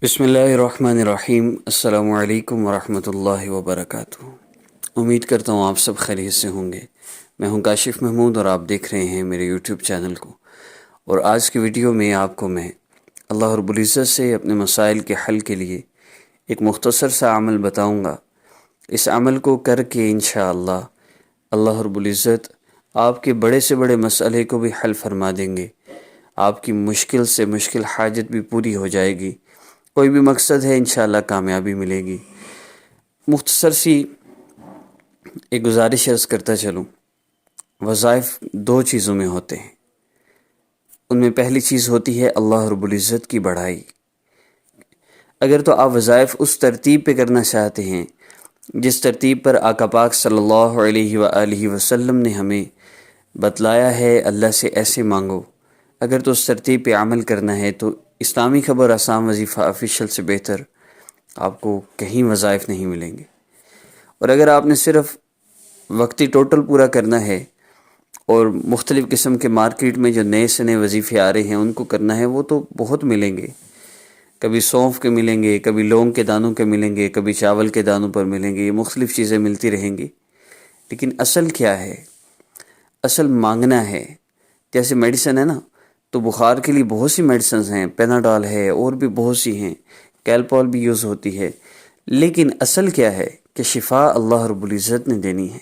بسم اللہ الرحمن الرحیم۔ السلام علیکم ورحمۃ اللہ وبرکاتہ۔ امید کرتا ہوں آپ سب خیریت سے ہوں گے۔ میں ہوں کاشف محمود اور آپ دیکھ رہے ہیں میرے یوٹیوب چینل کو۔ اور آج کی ویڈیو میں آپ کو میں اللہ رب العزت سے اپنے مسائل کے حل کے لیے ایک مختصر سا عمل بتاؤں گا۔ اس عمل کو کر کے انشاءاللہ اللہ رب العزت آپ کے بڑے سے بڑے مسئلے کو بھی حل فرما دیں گے، آپ کی مشکل سے مشکل حاجت بھی پوری ہو جائے گی، کوئی بھی مقصد ہے انشاءاللہ کامیابی ملے گی۔ مختصر سی ایک گزارش عرض کرتا چلوں۔ وظائف دو چیزوں میں ہوتے ہیں، ان میں پہلی چیز ہوتی ہے اللہ رب العزت کی بڑائی۔ اگر تو آپ وظائف اس ترتیب پہ کرنا چاہتے ہیں جس ترتیب پر آقا پاک صلی اللہ علیہ وآلہ وسلم نے ہمیں بتلایا ہے، اللہ سے ایسے مانگو، اگر تو اس ترتیب پہ عمل کرنا ہے تو اسلامی خبر آسام وظیفہ آفیشیل سے بہتر آپ کو کہیں وظائف نہیں ملیں گے۔ اور اگر آپ نے صرف وقتی ٹوٹل پورا کرنا ہے اور مختلف قسم کے مارکیٹ میں جو نئے سے نئے وظیفے آ رہے ہیں ان کو کرنا ہے، وہ تو بہت ملیں گے، کبھی سونف کے ملیں گے، کبھی لونگ کے دانوں کے ملیں گے، کبھی چاول کے دانوں پر ملیں گے، یہ مختلف چیزیں ملتی رہیں گی۔ لیکن اصل کیا ہے؟ اصل مانگنا ہے۔ جیسے میڈیسن ہے نا، تو بخار کے لیے بہت سی میڈیسنز ہیں، پیناڈول ہے اور بھی بہت سی ہیں، کیلپول بھی یوز ہوتی ہے، لیکن اصل کیا ہے کہ شفا اللہ رب العزت نے دینی ہے۔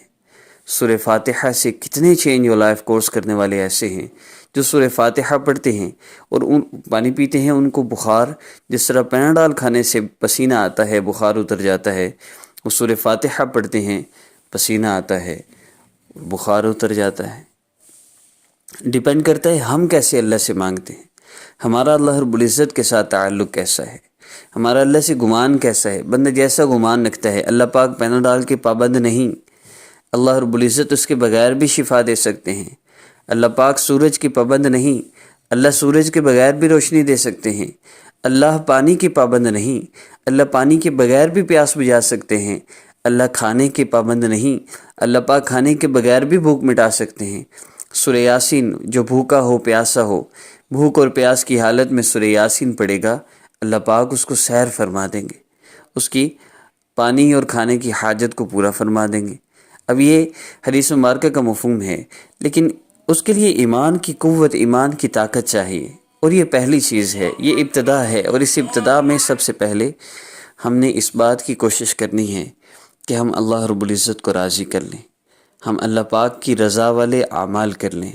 سورہ فاتحہ سے کتنے چینج و لائف کورس کرنے والے ایسے ہیں جو سورہ فاتحہ پڑھتے ہیں اور پانی پیتے ہیں، ان کو بخار، جس طرح پیناڈول کھانے سے پسینہ آتا ہے، بخار اتر جاتا ہے، وہ سورہ فاتحہ پڑھتے ہیں، پسینہ آتا ہے، بخار اتر جاتا ہے۔ ڈیپینڈ کرتا ہے ہم کیسے اللہ سے مانگتے ہیں، ہمارا اللہ رب العزت کے ساتھ تعلق کیسا ہے، ہمارا اللہ سے گمان کیسا ہے۔ بندہ جیسا گمان رکھتا ہے، اللہ پاک پیناڈول کے پابند نہیں، اللہ رب العزت اس کے بغیر بھی شفا دے سکتے ہیں۔ اللہ پاک سورج کی پابند نہیں، اللہ سورج کے بغیر بھی روشنی دے سکتے ہیں۔ اللہ پانی کی پابند نہیں، اللہ پانی کے بغیر بھی پیاس بجھا سکتے ہیں۔ اللہ کھانے کے پابند نہیں، اللہ پاک کھانے کے بغیر بھی بھوک مٹا سکتے ہیں۔ سورہ یاسین، جو بھوکا ہو پیاسا ہو، بھوک اور پیاس کی حالت میں سورہ یاسین پڑھے گا، اللہ پاک اس کو سیر فرما دیں گے، اس کی پانی اور کھانے کی حاجت کو پورا فرما دیں گے۔ اب یہ حدیث مبارکہ کا مفہوم ہے، لیکن اس کے لیے ایمان کی قوت، ایمان کی طاقت چاہیے، اور یہ پہلی چیز ہے، یہ ابتدا ہے۔ اور اس ابتدا میں سب سے پہلے ہم نے اس بات کی کوشش کرنی ہے کہ ہم اللہ رب العزت کو راضی کر لیں، ہم اللہ پاک کی رضا والے اعمال کر لیں۔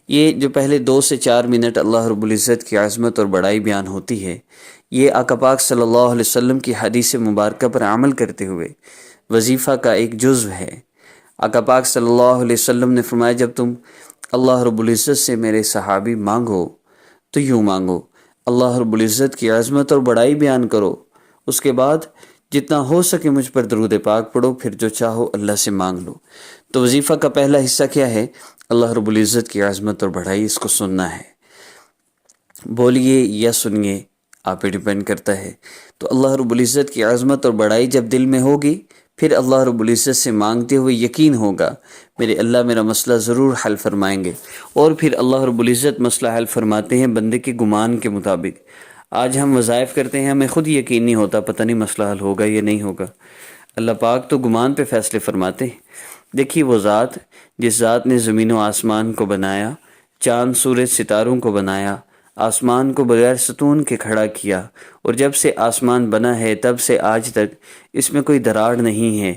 یہ جو پہلے 2 سے 4 منٹ اللہ رب العزت کی عظمت اور بڑائی بیان ہوتی ہے، یہ آقا پاک صلی اللہ علیہ وسلم کی حدیث مبارکہ پر عمل کرتے ہوئے وظیفہ کا ایک جزو ہے۔ آقا پاک صلی اللہ علیہ وسلم نے فرمایا، جب تم اللہ رب العزت سے میرے صحابی مانگو تو یوں مانگو، اللہ رب العزت کی عظمت اور بڑائی بیان کرو، اس کے بعد جتنا ہو سکے مجھ پر درود پاک پڑھو، پھر جو چاہو اللہ سے مانگ لو۔ تو وظیفہ کا پہلا حصہ کیا ہے؟ اللہ رب العزت کی عظمت اور بڑائی، اس کو سننا ہے۔ بولیے یا سنیے، آپ پہ ڈیپینڈ کرتا ہے۔ تو اللہ رب العزت کی عظمت اور بڑائی جب دل میں ہوگی، پھر اللہ رب العزت سے مانگتے ہوئے یقین ہوگا میرے اللہ میرا مسئلہ ضرور حل فرمائیں گے۔ اور پھر اللہ رب العزت مسئلہ حل فرماتے ہیں بندے کے گمان کے مطابق۔ آج ہم وظائف کرتے ہیں، ہمیں خود یقین نہیں ہوتا، پتہ نہیں مسئلہ حل ہوگا یا نہیں ہوگا۔ اللہ پاک تو گمان پہ فیصلے فرماتے ہیں۔ دیکھیے وہ ذات، جس ذات نے زمین و آسمان کو بنایا، چاند سورج ستاروں کو بنایا، آسمان کو بغیر ستون کے کھڑا کیا، اور جب سے آسمان بنا ہے تب سے آج تک اس میں کوئی دراڑ نہیں ہے،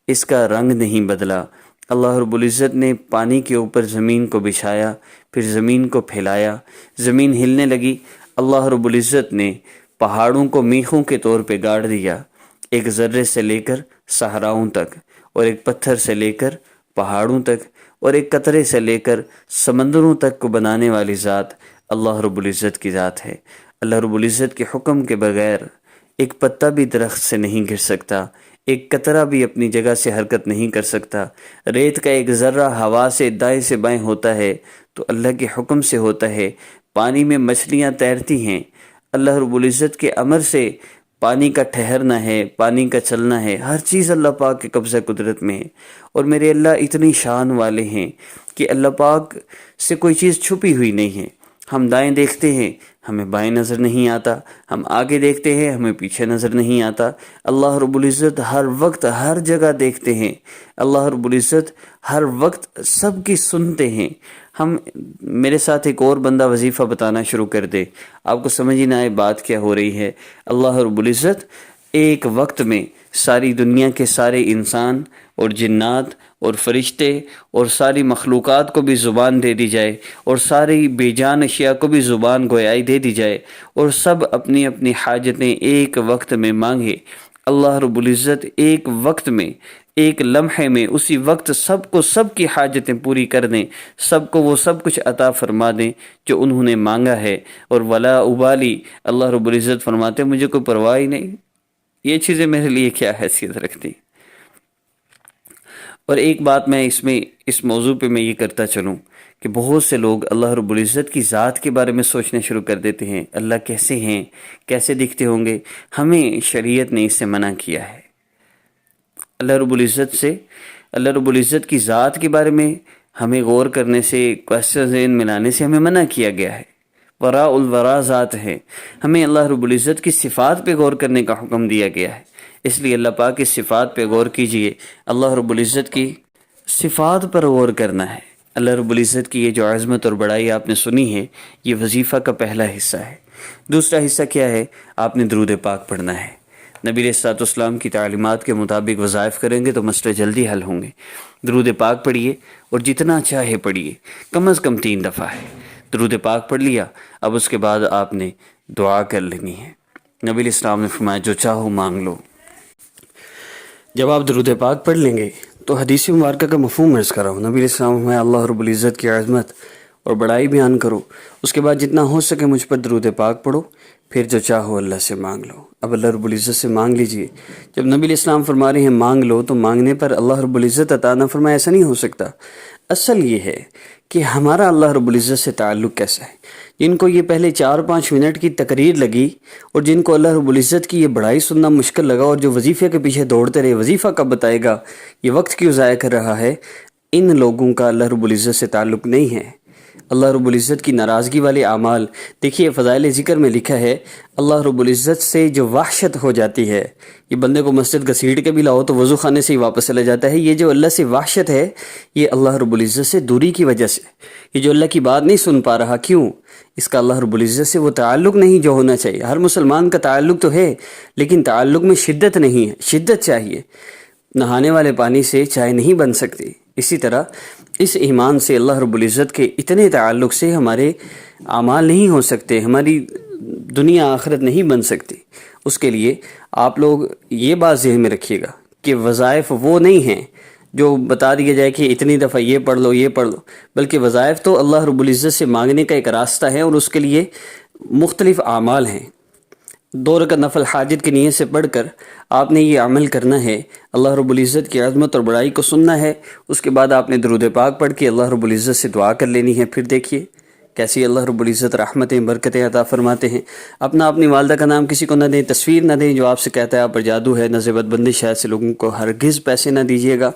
اس کا رنگ نہیں بدلا۔ اللہ رب العزت نے پانی کے اوپر زمین کو بچھایا، پھر زمین کو پھیلایا، زمین ہلنے لگی، اللہ رب العزت نے پہاڑوں کو میخوں کے طور پہ گاڑ دیا، ایک ذرے سے لے کر صحراؤں تک، اور ایک پتھر سے لے کر پہاڑوں تک، اور ایک قطرے سے لے کر سمندروں تک کو بنانے والی ذات اللہ رب العزت کی ذات ہے۔ اللہ رب العزت کے حکم کے بغیر ایک پتہ بھی درخت سے نہیں گر سکتا، ایک قطرہ بھی اپنی جگہ سے حرکت نہیں کر سکتا۔ ریت کا ایک ذرہ ہوا سے دائیں سے بائیں ہوتا ہے تو اللہ کے حکم سے ہوتا ہے۔ پانی میں مچھلیاں تیرتی ہیں، اللہ رب العزت کے امر سے پانی کا ٹھہرنا ہے، پانی کا چلنا ہے، ہر چیز اللہ پاک کے قبضہ قدرت میں ہے۔ اور میرے اللہ اتنی شان والے ہیں کہ اللہ پاک سے کوئی چیز چھپی ہوئی نہیں ہے۔ ہم دائیں دیکھتے ہیں، ہمیں بائیں نظر نہیں آتا، ہم آگے دیکھتے ہیں ہمیں پیچھے نظر نہیں آتا۔ اللہ رب العزت ہر وقت ہر جگہ دیکھتے ہیں، اللہ رب العزت ہر وقت سب کی سنتے ہیں۔ ہم میرے ساتھ ایک اور بندہ وظیفہ بتانا شروع کر دے، آپ کو سمجھ ہی نہ آئے بات کیا ہو رہی ہے۔ اللہ رب العزت ایک وقت میں ساری دنیا کے سارے انسان اور جنات اور فرشتے اور ساری مخلوقات کو بھی زبان دے دی جائے، اور ساری بے جان اشیاء کو بھی زبان گویائی دے دی جائے، اور سب اپنی اپنی حاجتیں ایک وقت میں مانگے، اللہ رب العزت ایک وقت میں، ایک لمحے میں، اسی وقت سب کو سب کی حاجتیں پوری کر دیں، سب کو وہ سب کچھ عطا فرما دیں جو انہوں نے مانگا ہے۔ اور ولا ابالی، اللہ رب العزت فرماتے ہیں مجھے کوئی پرواہ ہی نہیں، یہ چیزیں میرے لیے کیا حیثیت رکھتی۔ اور ایک بات میں اس موضوع پہ میں یہ کرتا چلوں کہ بہت سے لوگ اللہ رب العزت کی ذات کے بارے میں سوچنا شروع کر دیتے ہیں، اللہ کیسے ہیں، کیسے دکھتے ہوں گے۔ ہمیں شریعت نے اس سے منع کیا ہے۔ اللہ رب العزت کی ذات کے بارے میں ہمیں غور کرنے سے، کوسچن ذہن ملانے سے ہمیں منع کیا گیا ہے۔ وراء الورا ذات ہے، ہمیں اللہ رب العزت کی صفات پہ غور کرنے کا حکم دیا گیا ہے۔ اس لیے اللہ پاک کی صفات پہ غور کیجئے، اللہ رب العزت کی صفات پر غور کرنا ہے۔ اللہ رب العزت کی یہ جو عظمت اور بڑائی آپ نے سنی ہے، یہ وظیفہ کا پہلا حصہ ہے۔ دوسرا حصہ کیا ہے؟ آپ نے درود پاک پڑھنا ہے۔ نبی علیہ الصلوۃ والسلام کی تعلیمات کے مطابق وظائف کریں گے تو مسئلے جلدی حل ہوں گے۔ درود پاک پڑھیے، اور جتنا چاہے پڑھیے، کم از کم 3 دفعہ ہے۔ درود پاک پڑھ لیا، اب اس کے بعد آپ نے دعا کر لینی ہے۔ نبی علیہ السلام نے فرمایا جو چاہو مانگ لو۔ جب آپ درود پاک پڑھ لیں گے تو حدیث مبارکہ کا مفہوم عرض کر رہا ہوں۔ نبی علیہ السلام میں اللہ رب العزت کی عظمت اور بڑائی بیان کرو، اس کے بعد جتنا ہو سکے مجھ پر درود پاک پڑھو، پھر جو چاہو اللہ سے مانگ لو۔ اب اللہ رب العزت سے مانگ لیجئے۔ جب نبی علیہ السلام فرما رہے ہیں مانگ لو، تو مانگنے پر اللہ رب العزت عطا نہ فرمائے، ایسا نہیں ہو سکتا۔ اصل یہ ہے کہ ہمارا اللہ رب العزت سے تعلق کیسا ہے۔ جن کو یہ پہلے 4-5 منٹ کی تقریر لگی، اور جن کو اللہ رب العزت کی یہ بڑائی سننا مشکل لگا، اور جو وظیفے کے پیچھے دوڑتے رہے، وظیفہ کب بتائے گا، یہ وقت کیوں ضائع کر رہا ہے، ان لوگوں کا اللہ رب العزت سے تعلق نہیں ہے۔ اللہ رب العزت کی ناراضگی والے اعمال، دیکھیے فضائل ذکر میں لکھا ہے اللہ رب العزت سے جو وحشت ہو جاتی ہے، یہ بندے کو مسجد گھسیٹ کے بھی لاؤ تو وضو خانے سے ہی واپس چلا جاتا ہے، یہ جو اللہ سے وحشت ہے یہ اللہ رب العزت سے دوری کی وجہ سے، یہ جو اللہ کی بات نہیں سن پا رہا، کیوں؟ اس کا اللہ رب العزت سے وہ تعلق نہیں جو ہونا چاہیے۔ ہر مسلمان کا تعلق تو ہے، لیکن تعلق میں شدت نہیں ہے، شدت چاہیے۔ نہانے والے پانی سے چائے نہیں بن سکتی، اسی طرح اس ایمان سے، اللہ رب العزت کے اتنے تعلق سے ہمارے اعمال نہیں ہو سکتے، ہماری دنیا آخرت نہیں بن سکتی۔ اس کے لیے آپ لوگ یہ بات ذہن میں رکھیے گا کہ وظائف وہ نہیں ہیں جو بتا دیا جائے کہ اتنی دفعہ یہ پڑھ لو یہ پڑھ لو، بلکہ وظائف تو اللہ رب العزت سے مانگنے کا ایک راستہ ہے، اور اس کے لیے مختلف اعمال ہیں۔ 2 رکعت نفل حاجت کی نیت سے پڑھ کر آپ نے یہ عمل کرنا ہے، اللہ رب العزت کی عظمت اور بڑائی کو سننا ہے، اس کے بعد آپ نے درود پاک پڑھ کے اللہ رب العزت سے دعا کر لینی ہے۔ پھر دیکھیے کیسی اللہ رب العزت رحمتیں برکتیں عطا فرماتے ہیں۔ اپنی والدہ کا نام کسی کو نہ دیں، تصویر نہ دیں جو آپ سے کہتا ہے آپ پر جادو ہے، نظر بد بندی، شاید سے لوگوں کو ہرگز پیسے نہ دیجیے گا۔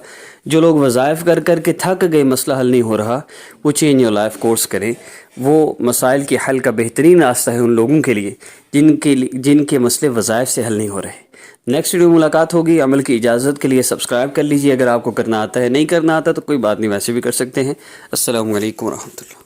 جو لوگ وظائف کر کر کے تھک گئے، مسئلہ حل نہیں ہو رہا، وہ چینج یور لائف کورس کریں، وہ مسائل کے حل کا بہترین راستہ ہے ان لوگوں کے لیے جن کے مسئلے وظائف سے حل نہیں ہو رہے۔ نیکسٹ ویڈیو ملاقات ہوگی۔ عمل کی اجازت کے لیے سبسکرائب کر لیجئے اگر آپ کو کرنا آتا ہے، نہیں کرنا آتا تو کوئی بات نہیں، ویسے بھی کر سکتے ہیں۔ السلام علیکم ورحمۃ اللہ۔